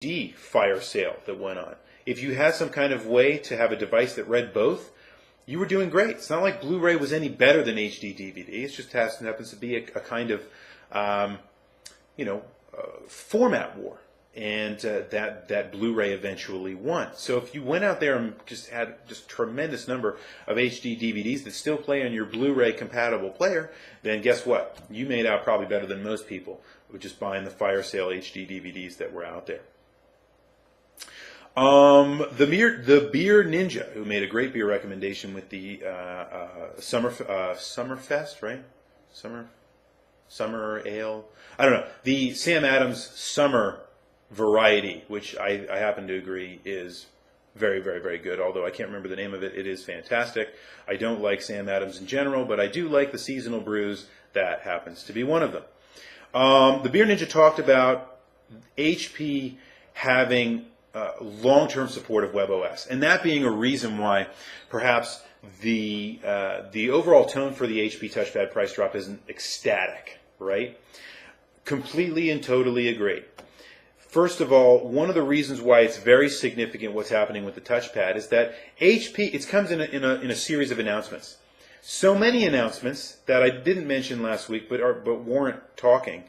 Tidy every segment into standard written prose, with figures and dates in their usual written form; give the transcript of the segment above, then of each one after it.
DVD fire sale that went on. If you had some kind of way to have a device that read both, you were doing great. It's not like Blu-ray was any better than HD DVD. It just happens to be a kind of, format war. And that Blu-ray eventually won. So if you went out there and just had just tremendous number of HD DVDs that still play on your Blu-ray compatible player, then guess what? You made out probably better than most people with just buying the fire sale HD DVDs that were out there. The Beer Ninja, who made a great beer recommendation with the Summerfest, right? Summer Ale. I don't know. The Sam Adams Summer variety, which I happen to agree is very, very, very good. Although I can't remember the name of it, it is fantastic. I don't like Sam Adams in general, but I do like the seasonal brews. That happens to be one of them. The Beer Ninja talked about HP having long-term support of WebOS, and that being a reason why perhaps the overall tone for the HP touchpad price drop isn't ecstatic, right? Completely and totally agree. First of all, one of the reasons why it's very significant what's happening with the touchpad is that HP, it comes in a series of announcements. So many announcements that I didn't mention last week but warrant talking,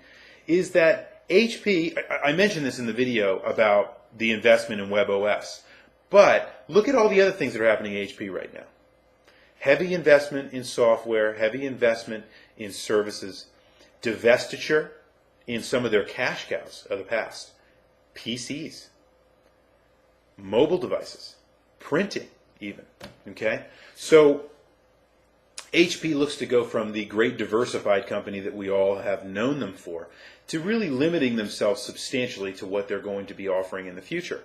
is that HP, I mentioned this in the video about the investment in WebOS, but look at all the other things that are happening at HP right now. Heavy investment in software, heavy investment in services, divestiture in some of their cash cows of the past. PCs, mobile devices, printing even, okay? So HP looks to go from the great diversified company that we all have known them for to really limiting themselves substantially to what they're going to be offering in the future.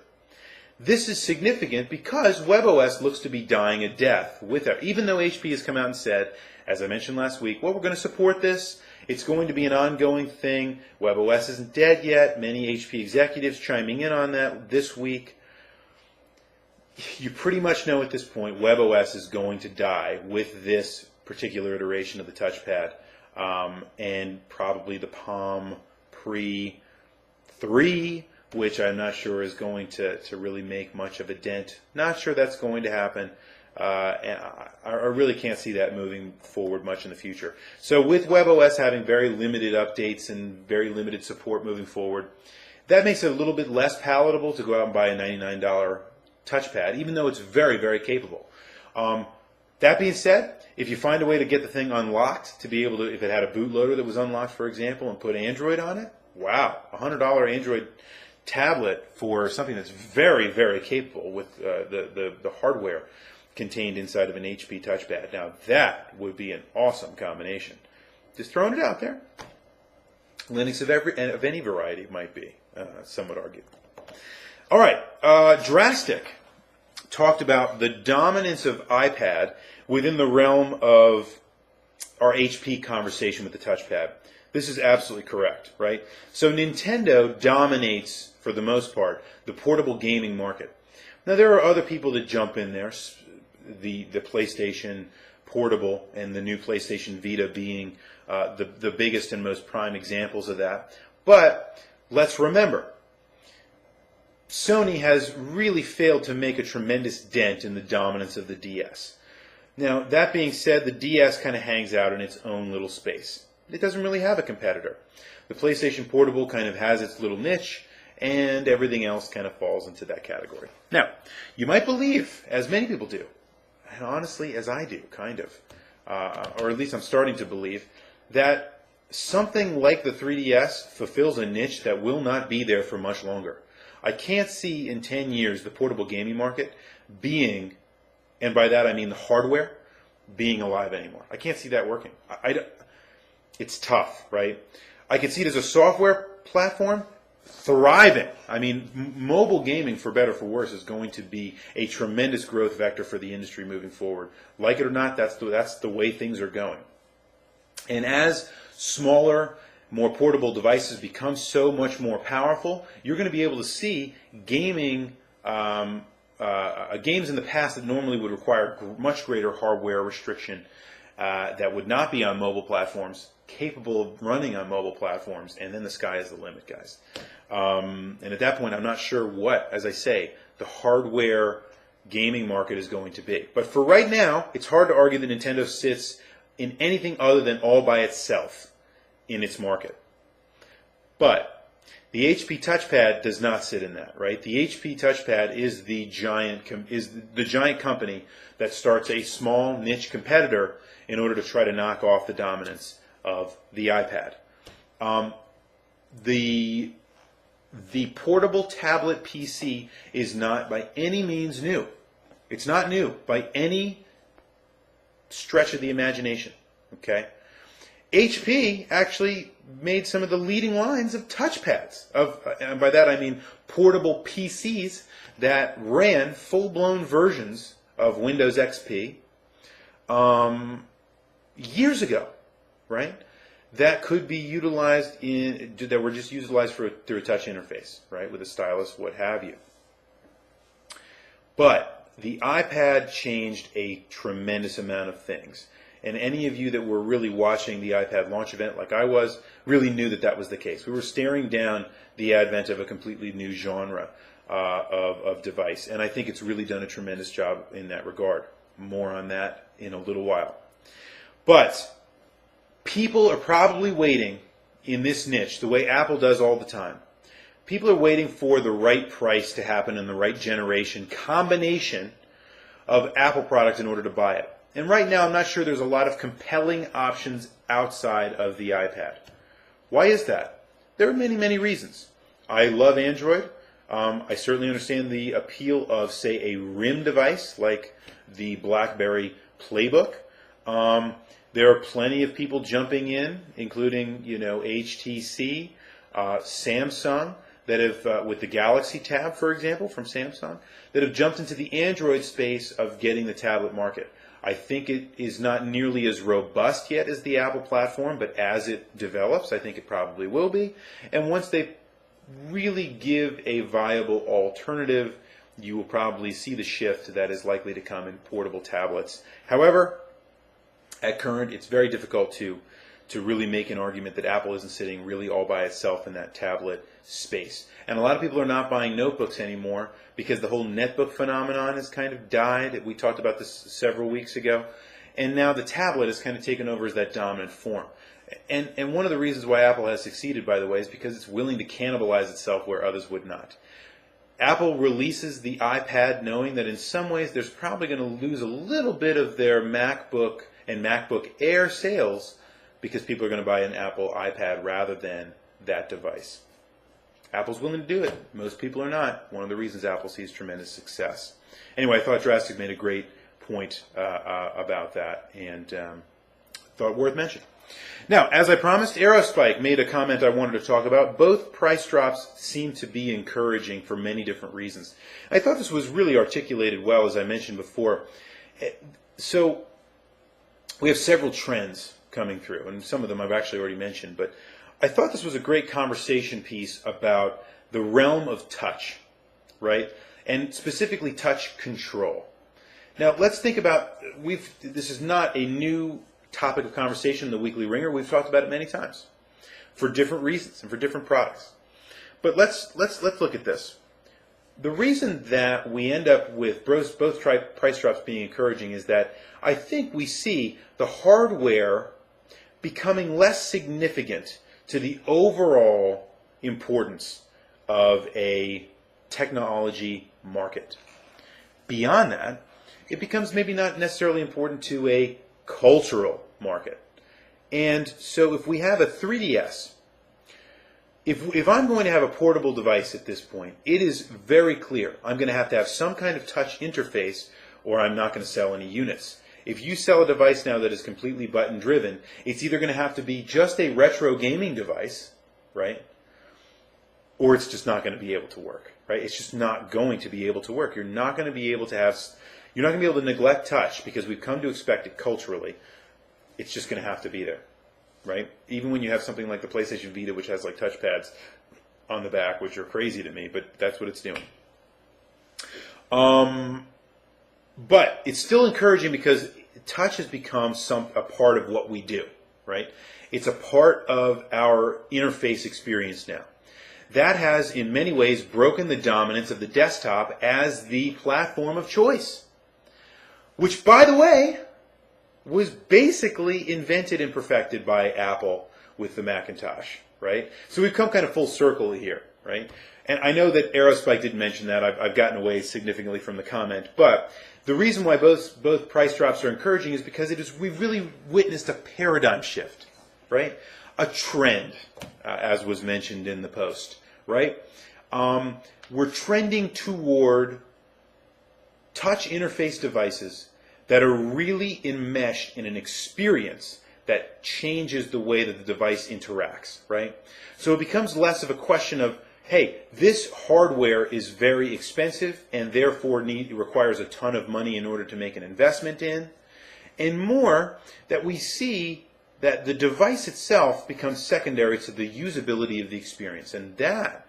This is significant because WebOS looks to be dying a death with it. Even though HP has come out and said, as I mentioned last week, well, we're going to support this. It's going to be an ongoing thing. WebOS isn't dead yet. Many HP executives chiming in on that this week. You pretty much know at this point WebOS is going to die with this particular iteration of the touchpad, and probably the Palm Pre 3, which I'm not sure is going to really make much of a dent. Not sure that's going to happen. And I really can't see that moving forward much in the future. So with WebOS having very limited updates and very limited support moving forward, that makes it a little bit less palatable to go out and buy a $99 touchpad, even though it's very, very capable. That being said, if you find a way to get the thing unlocked, to be able to, if it had a bootloader that was unlocked, for example, and put Android on it, wow, $100 Android tablet for something that's very, very capable with the hardware contained inside of an HP touchpad. Now that would be an awesome combination. Just throwing it out there. Linux of any variety might be, some would argue. All right, Drastic talked about the dominance of iPad within the realm of our HP conversation with the touchpad. This is absolutely correct, right? So Nintendo dominates, for the most part, the portable gaming market. Now there are other people that jump in there, the PlayStation Portable and the new PlayStation Vita being the biggest and most prime examples of that. But let's remember, Sony has really failed to make a tremendous dent in the dominance of the DS. Now, that being said, the DS kind of hangs out in its own little space. It doesn't really have a competitor. The PlayStation Portable kind of has its little niche, and everything else kind of falls into that category. Now, you might believe, as many people do, and honestly, as I do, kind of, or at least I'm starting to believe, that something like the 3DS fulfills a niche that will not be there for much longer. I can't see in 10 years the portable gaming market being, and by that I mean the hardware, being alive anymore. I can't see that working. It's tough, right? I can see it as a software platform thriving. I mean, mobile gaming, for better or for worse, is going to be a tremendous growth vector for the industry moving forward. Like it or not, that's the way things are going. And as smaller, more portable devices become so much more powerful, you're going to be able to see gaming, games in the past that normally would require much greater hardware restriction that would not be on mobile platforms, capable of running on mobile platforms, and then the sky is the limit, guys. And at that point, I'm not sure what, as I say, the hardware gaming market is going to be. But for right now, it's hard to argue that Nintendo sits in anything other than all by itself in its market. But the HP touchpad does not sit in that, right? The HP touchpad is the giant company that starts a small niche competitor in order to try to knock off the dominance of the iPad. The portable tablet PC is not by any means new. It's not new by any stretch of the imagination. Okay? HP actually made some of the leading lines of touchpads. And by that I mean portable PCs that ran full-blown versions of Windows XP years ago, right? That could be utilized that were just utilized through a touch interface, right, with a stylus, what have you. But the iPad changed a tremendous amount of things. And any of you that were really watching the iPad launch event like I was really knew that that was the case. We were staring down the advent of a completely new genre of device. And I think it's really done a tremendous job in that regard. More on that in a little while. But people are probably waiting in this niche, the way Apple does all the time. People are waiting for the right price to happen in the right generation combination of Apple products in order to buy it. And right now, I'm not sure there's a lot of compelling options outside of the iPad. Why is that? There are many, many reasons. I love Android. I certainly understand the appeal of, say, a RIM device like the BlackBerry Playbook. There are plenty of people jumping in, including, HTC, Samsung, that have, with the Galaxy Tab, for example, from Samsung, that have jumped into the Android space of getting the tablet market. I think it is not nearly as robust yet as the Apple platform, but as it develops, I think it probably will be. And once they really give a viable alternative, you will probably see the shift that is likely to come in portable tablets. However, at current, it's very difficult to really make an argument that Apple isn't sitting really all by itself in that tablet space. And a lot of people are not buying notebooks anymore because the whole netbook phenomenon has kind of died. We talked about this several weeks ago. And now the tablet has kind of taken over as that dominant form. And one of the reasons why Apple has succeeded, by the way, is because it's willing to cannibalize itself where others would not. Apple releases the iPad knowing that in some ways there's probably going to lose a little bit of their MacBook and MacBook Air sales because people are going to buy an Apple iPad rather than that device. Apple's willing to do it. Most people are not. One of the reasons Apple sees tremendous success. Anyway, I thought Drastic made a great point about that and thought worth mentioning. Now, as I promised, Aerospike made a comment I wanted to talk about. Both price drops seem to be encouraging for many different reasons. I thought this was really articulated well, as I mentioned before. So we have several trends coming through, and some of them I've actually already mentioned, but I thought this was a great conversation piece about the realm of touch, right? And specifically touch control. Now, let's think about, this is not a new topic of conversation in the Weekly Wringer. We've talked about it many times for different reasons and for different products. But let's look at this. The reason that we end up with both price drops being encouraging is that I think we see the hardware becoming less significant to the overall importance of a technology market. Beyond that, it becomes maybe not necessarily important to a cultural market. And so if we have a 3DS, if I'm going to have a portable device at this point, it is very clear I'm going to have some kind of touch interface or I'm not going to sell any units. If you sell a device now that is completely button driven, it's either going to have to be just a retro gaming device, right? Or it's just not going to be able to work, right? It's just not going to be able to work. You're not going to be able to neglect touch because we've come to expect it culturally. It's just going to have to be there, right? Even when you have something like the PlayStation Vita, which has like touchpads on the back, which are crazy to me, but that's what it's doing. But it's still encouraging because touch has become a part of what we do, right? It's a part of our interface experience now. that has in many ways broken the dominance of the desktop as the platform of choice, which, by the way, was basically invented and perfected by Apple with the Macintosh, right? So we've come kind of full circle here, right? And I know that Aerospike didn't mention that. I've gotten away significantly from the comment. But the reason why both price drops are encouraging is because we've really witnessed a paradigm shift, right? A trend, as was mentioned in the post, right? We're trending toward touch interface devices that are really enmeshed in an experience that changes the way that the device interacts, right? So it becomes less of a question of, hey, this hardware is very expensive and therefore requires a ton of money in order to make an investment in, and more that we see that the device itself becomes secondary to the usability of the experience. And that,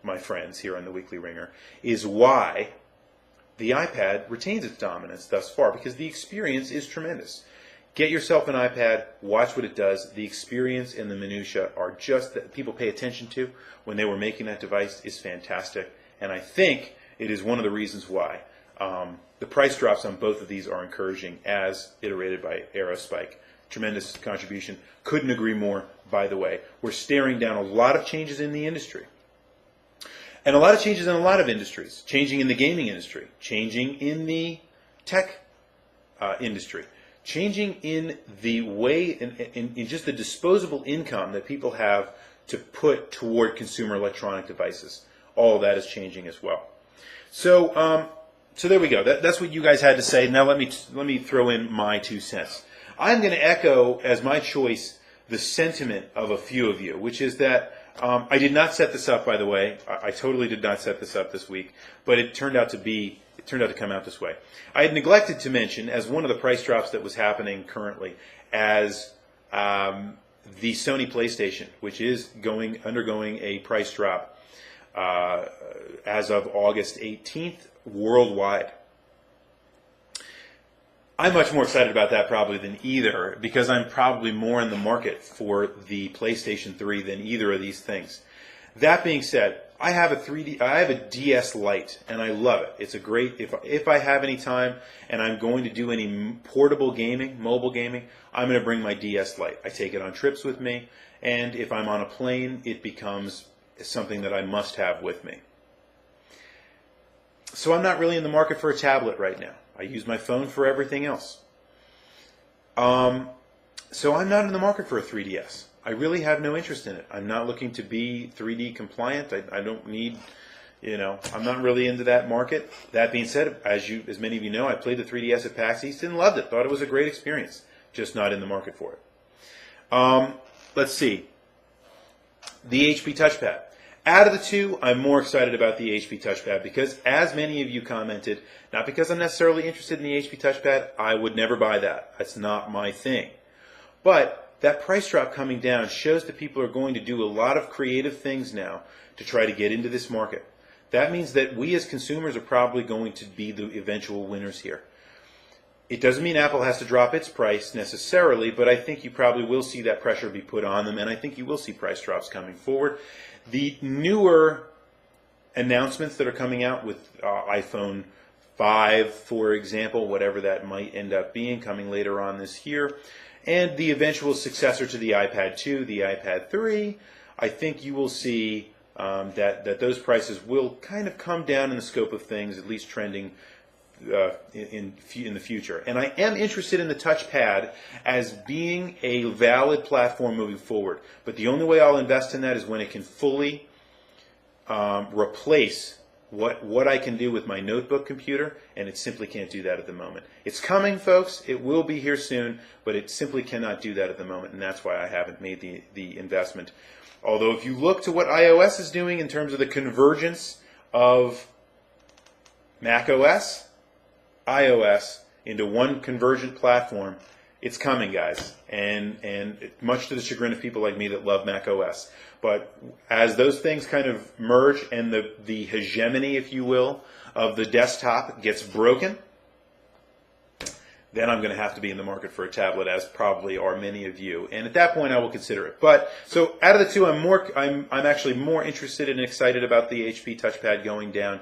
my friends here on the Weekly Wringer, is why the iPad retains its dominance thus far, because the experience is tremendous. Get yourself an iPad, watch what it does. The experience and the minutia are just that people pay attention to when they were making that device is fantastic. And I think it is one of the reasons why the price drops on both of these are encouraging, as iterated by Aerospike. Tremendous contribution. Couldn't agree more, by the way. We're staring down a lot of changes in the industry. And a lot of changes in a lot of industries. Changing in the gaming industry. Changing in the tech industry. Changing in the way, in just the disposable income that people have to put toward consumer electronic devices. All of that is changing as well. So, so there we go. That's what you guys had to say. Now let me throw in my 2 cents. I'm going to echo as my choice the sentiment of a few of you, which is that I did not set this up, by the way. I totally did not set this up this week, but it turned out to come out this way. I had neglected to mention, as one of the price drops that was happening currently, as the Sony PlayStation, which is undergoing a price drop as of August 18th worldwide. I'm much more excited about that probably than either, because I'm probably more in the market for the PlayStation 3 than either of these things. That being said, I have a DS Lite, and I love it. It's a great, if I have any time and I'm going to do any portable gaming, mobile gaming, I'm going to bring my DS Lite. I take it on trips with me, and if I'm on a plane, it becomes something that I must have with me. So I'm not really in the market for a tablet right now. I use my phone for everything else. So I'm not in the market for a 3DS. I really have no interest in it. I'm not looking to be 3D compliant. I don't need, I'm not really into that market. That being said, as many of you know, I played the 3DS at PAX East and loved it. Thought it was a great experience. Just not in the market for it. Let's see. The HP Touchpad. Out of the two, I'm more excited about the HP Touchpad because, as many of you commented, not because I'm necessarily interested in the HP Touchpad, I would never buy that. That's not my thing. But that price drop coming down shows that people are going to do a lot of creative things now to try to get into this market. That means that we as consumers are probably going to be the eventual winners here. It doesn't mean Apple has to drop its price necessarily, but I think you probably will see that pressure be put on them, and I think you will see price drops coming forward. The newer announcements that are coming out with iPhone 5, for example, whatever that might end up being, coming later on this year, and the eventual successor to the iPad 2, the iPad 3, I think you will see that those prices will kind of come down in the scope of things, at least trending in the future. And I am interested in the touchpad as being a valid platform moving forward. But the only way I'll invest in that is when it can fully replace what I can do with my notebook computer, and it simply can't do that at the moment. It's coming, folks. It will be here soon, but it simply cannot do that at the moment, and that's why I haven't made the investment. Although if you look to what iOS is doing in terms of the convergence of macOS, iOS into one convergent platform, it's coming, guys, and much to the chagrin of people like me that love macOS. But as those things kind of merge and the hegemony, if you will, of the desktop gets broken, then I'm going to have to be in the market for a tablet, as probably are many of you. And at that point, I will consider it. But so out of the two, I'm actually more interested and excited about the HP touchpad going down.